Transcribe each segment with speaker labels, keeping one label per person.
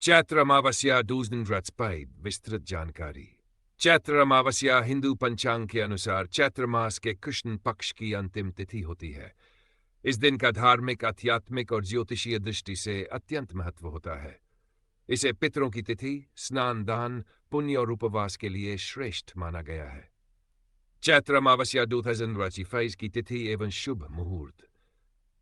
Speaker 1: चैत्र अमावस्या 12 दिन व्रत पाइब विस्तृत जानकारी। चैत्र अमावस्या हिंदू पंचांग के अनुसार चैत्र मास के कृष्ण पक्ष की अंतिम तिथि होती है। इस दिन का धार्मिक, आध्यात्मिक और ज्योतिषीय दृष्टि से अत्यंत महत्व होता है। इसे पितरों की तिथि, स्नान, दान, पुण्य और उपवास के लिए श्रेष्ठ माना गया है। चैत्र अमावस्या 2025 की तिथि एवं शुभ मुहूर्त।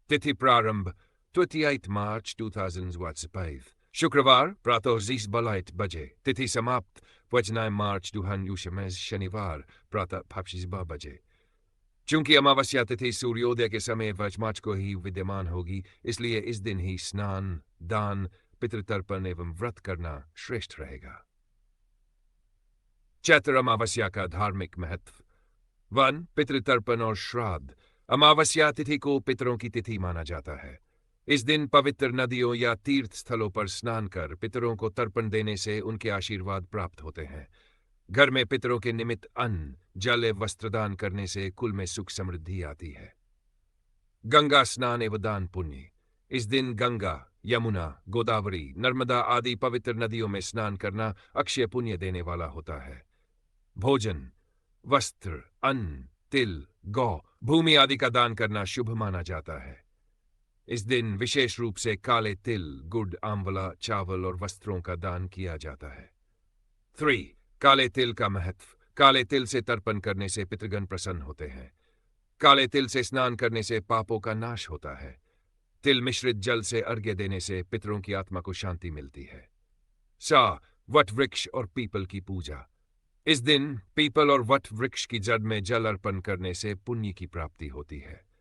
Speaker 1: तिथि प्रारंभ 28 मार्च 2025 शुक्रवार प्रातः 6 बजे। तिथि समाप्त 29 मार्च 2025 शनिवार प्रातः 5 बजे। चूंकि अमावस्या तिथि सूर्योदय के समय वचमाच को ही विद्यमान होगी, इसलिए इस दिन ही स्नान, दान, पितृतर्पण एवं व्रत करना श्रेष्ठ रहेगा। चैत्र अमावस्या का धार्मिक महत्व। 1. पितृतर्पण और श्राद्ध। अमावस्या तिथि को पितरों की तिथि माना जाता है। इस दिन पवित्र नदियों या तीर्थ स्थलों पर स्नान कर पितरों को तर्पण देने से उनके आशीर्वाद प्राप्त होते हैं। घर में पितरों के निमित्त अन्न, जल एवं वस्त्रदान करने से कुल में सुख समृद्धि आती है। गंगा स्नान एवं दान पुण्य। इस दिन गंगा, यमुना, गोदावरी, नर्मदा आदि पवित्र नदियों में स्नान करना अक्षय पुण्य देने वाला होता है। भोजन, वस्त्र, अन्न, तिल, गौ, भूमि आदि का दान करना शुभ माना जाता है। इस दिन विशेष रूप से काले तिल, गुड़, आंवला, चावल और वस्त्रों का दान किया जाता है। 3. काले तिल का महत्व। काले तिल से तर्पण करने से पितृगण प्रसन्न होते हैं। काले तिल से स्नान करने से पापों का नाश होता है। तिल मिश्रित जल से अर्घ्य देने से पितरों की आत्मा को शांति मिलती है। वट वृक्ष और पीपल की पूजा। इस दिन पीपल और वट वृक्ष की जड़ में जल अर्पण करने से पुण्य की प्राप्ति होती है।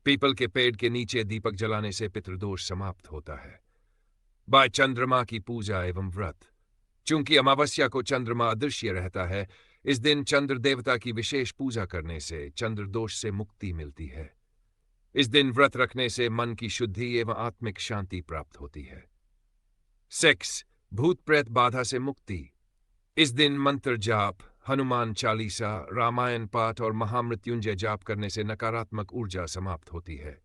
Speaker 1: पीपल के पेड़ के नीचे दीपक जलाने से पितृदोष समाप्त होता है। बाय चंद्रमा की पूजा एवं व्रत। चूंकि अमावस्या को चंद्रमा अदृश्य रहता है, इस दिन चंद्र देवता की विशेष पूजा करने से चंद्र दोष से मुक्ति मिलती है। इस दिन व्रत रखने से मन की शुद्धि एवं आत्मिक शांति प्राप्त होती है। 6. भूत प्रेत बाधा से मुक्ति। इस दिन मंत्र जाप, हनुमान चालीसा, रामायण पाठ और महामृत्युंजय जाप करने से नकारात्मक ऊर्जा समाप्त होती है।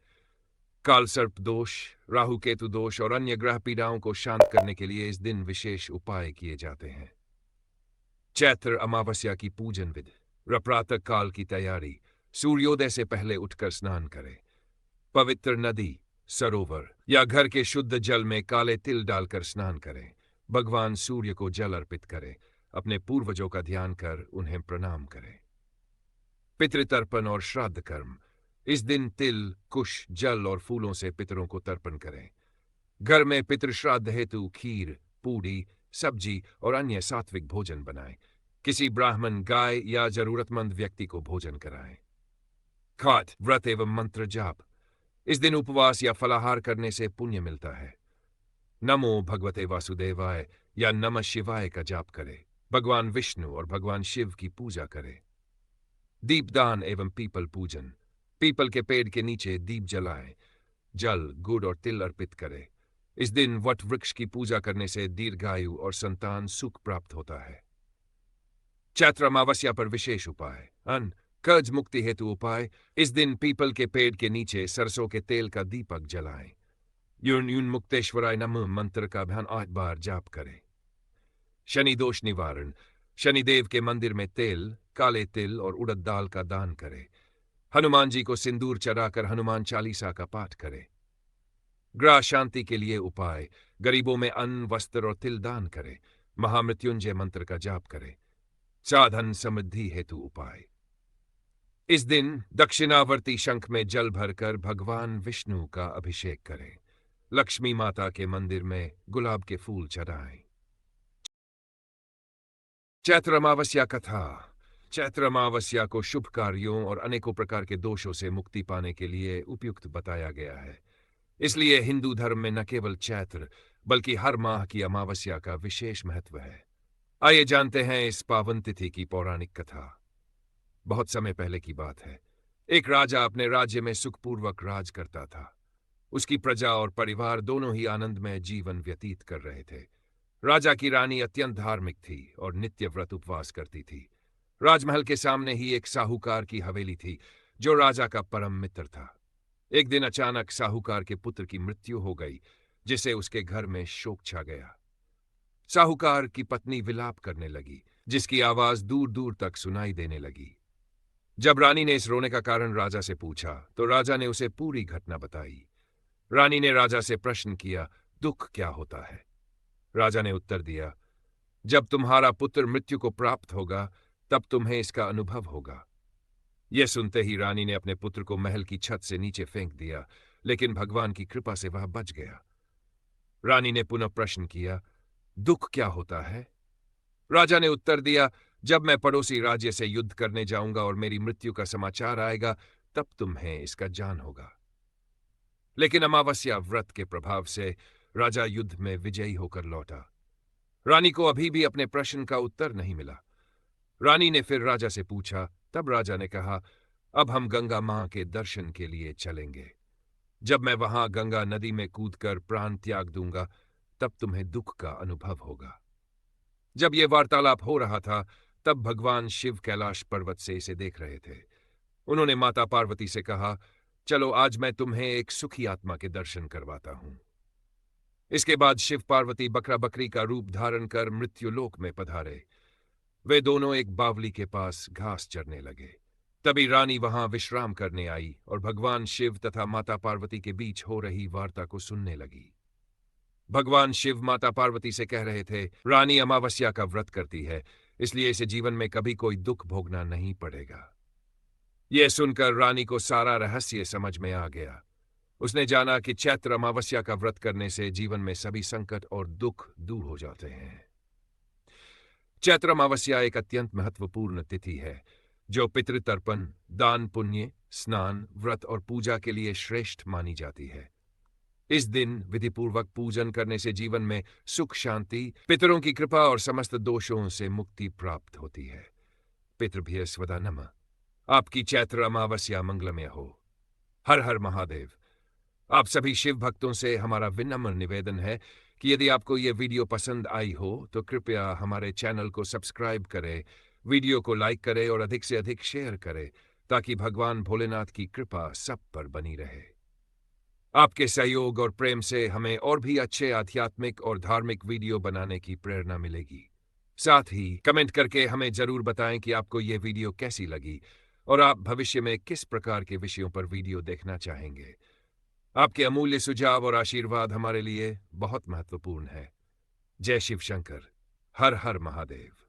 Speaker 1: काल सर्प दोष, राहु केतु दोष और अन्य ग्रह पीड़ाओं को शांत करने के लिए इस दिन विशेष उपाय किए जाते हैं। चैत्र अमावस्या की पूजन विधि। प्रातः काल की तैयारी। सूर्योदय से पहले उठकर स्नान करें। पवित्र नदी, सरोवर या घर के शुद्ध जल में काले तिल डालकर स्नान करें। भगवान सूर्य को जल अर्पित करें। अपने पूर्वजों का ध्यान कर उन्हें प्रणाम करें। पितृतर्पण और श्राद्ध कर्म। इस दिन तिल, कुश, जल और फूलों से पितरों को तर्पण करें। घर में पितृश्राद्ध हेतु खीर, पूड़ी, सब्जी और अन्य सात्विक भोजन बनाएं। किसी ब्राह्मण, गाय या जरूरतमंद व्यक्ति को भोजन कराएं। खाट, व्रत एवं मंत्र जाप। इस दिन उपवास या फलाहार करने से पुण्य मिलता है। नमो भगवते वासुदेवाय या नमः शिवाय का जाप करें। भगवान विष्णु और भगवान शिव की पूजा करें। दीपदान एवं पीपल पूजन। पीपल के पेड़ के नीचे दीप जलाएं। जल, गुड़ और तिल अर्पित करें। इस दिन वट वृक्ष की पूजा करने से दीर्घायु और संतान सुख प्राप्त होता है। चैत्र अमावस्या पर विशेष उपाय। अन्न, कर्ज मुक्ति हेतु उपाय। इस दिन पीपल के पेड़ के नीचे सरसों के तेल का दीपक जलाएं। यून मुक्तेश्वराय नमः मंत्र का 8 बार जाप करें। शनि दोष निवारण। शनिदेव के मंदिर में तेल, काले तिल और उड़द दाल का दान करें। हनुमान जी को सिंदूर चढ़ाकर हनुमान चालीसा का पाठ करें। ग्रह शांति के लिए उपाय। गरीबों में अन्न, वस्त्र और तिल दान करें। महामृत्युंजय मंत्र का जाप करें। साधन समृद्धि हेतु उपाय। इस दिन दक्षिणावर्ती शंख में जल भरकर भगवान विष्णु का अभिषेक करें। लक्ष्मी माता के मंदिर में गुलाब के फूल चढ़ाएं। चैत्र अमावस्या कथा। चैत्र अमावस्या को शुभ कार्यों और अनेकों प्रकार के दोषों से मुक्ति पाने के लिए उपयुक्त बताया गया है। इसलिए हिंदू धर्म में न केवल चैत्र बल्कि हर माह की अमावस्या का विशेष महत्व है। आइए जानते हैं इस पावन तिथि की पौराणिक कथा। बहुत समय पहले की बात है। एक राजा अपने राज्य में सुखपूर्वक राज करता था। उसकी प्रजा और परिवार दोनों ही आनंदमय जीवन व्यतीत कर रहे थे। राजा की रानी अत्यंत धार्मिक थी और नित्य व्रत उपवास करती थी। राजमहल के सामने ही एक साहूकार की हवेली थी, जो राजा का परम मित्र था। एक दिन अचानक साहूकार के पुत्र की मृत्यु हो गई, जिससे उसके घर में शोक छा गया। साहूकार की पत्नी विलाप करने लगी, जिसकी आवाज दूर दूर तक सुनाई देने लगी। जब रानी ने इस रोने का कारण राजा से पूछा, तो राजा ने उसे पूरी घटना बताई। रानी ने राजा से प्रश्न किया, दुख क्या होता है? राजा ने उत्तर दिया, जब तुम्हारा पुत्र मृत्यु को प्राप्त होगा, तब तुम्हें इसका अनुभव होगा। यह सुनते ही रानी ने अपने पुत्र को महल की छत से नीचे फेंक दिया, लेकिन भगवान की कृपा से वह बच गया। रानी ने पुनः प्रश्न किया, दुख क्या होता है? राजा ने उत्तर दिया, जब मैं पड़ोसी राज्य से युद्ध करने जाऊंगा और मेरी मृत्यु का समाचार आएगा, तब तुम्हें इसका ज्ञान होगा। लेकिन अमावस्या व्रत के प्रभाव से राजा युद्ध में विजयी होकर लौटा। रानी को अभी भी अपने प्रश्न का उत्तर नहीं मिला। रानी ने फिर राजा से पूछा, तब राजा ने कहा, अब हम गंगा मां के दर्शन के लिए चलेंगे। जब मैं वहां गंगा नदी में कूदकर प्राण त्याग दूंगा, तब तुम्हें दुख का अनुभव होगा। जब यह वार्तालाप हो रहा था, तब भगवान शिव कैलाश पर्वत से इसे देख रहे थे। उन्होंने माता पार्वती से कहा, चलो आज मैं तुम्हें एक सुखी आत्मा के दर्शन करवाता हूं। इसके बाद शिव पार्वती बकरा बकरी का रूप धारण कर मृत्युलोक में पधारे। वे दोनों एक बावली के पास घास चरने लगे। तभी रानी वहां विश्राम करने आई और भगवान शिव तथा माता पार्वती के बीच हो रही वार्ता को सुनने लगी। भगवान शिव माता पार्वती से कह रहे थे, रानी अमावस्या का व्रत करती है, इसलिए इसे जीवन में कभी कोई दुख भोगना नहीं पड़ेगा। यह सुनकर रानी को सारा रहस्य समझ में आ गया। उसने जाना कि चैत्र अमावस्या का व्रत करने से जीवन में सभी संकट और दुख दूर हो जाते हैं। चैत्र अमावस्या एक अत्यंत महत्वपूर्ण तिथि है, जो पितृतर्पण, दान पुण्य, स्नान, व्रत और पूजा के लिए श्रेष्ठ मानी जाती है। इस दिन विधिपूर्वक पूजन करने से जीवन में सुख शांति, पितरों की कृपा और समस्त दोषों से मुक्ति प्राप्त होती है। पितृभ्य स्वदा नमः। आपकी चैत्र अमावस्या मंगलमय हो। हर हर महादेव। आप सभी शिव भक्तों से हमारा विनम्र निवेदन है कि यदि आपको ये वीडियो पसंद आई हो तो कृपया हमारे चैनल को सब्सक्राइब करें, वीडियो को लाइक करें और अधिक से अधिक शेयर करें, ताकि भगवान भोलेनाथ की कृपा सब पर बनी रहे। आपके सहयोग और प्रेम से हमें और भी अच्छे आध्यात्मिक और धार्मिक वीडियो बनाने की प्रेरणा मिलेगी। साथ ही कमेंट करके हमें जरूर बताएं कि आपको ये वीडियो कैसी लगी और आप भविष्य में किस प्रकार के विषयों पर वीडियो देखना चाहेंगे। आपके अमूल्य सुझाव और आशीर्वाद हमारे लिए बहुत महत्वपूर्ण है। जय शिव शंकर। हर हर महादेव।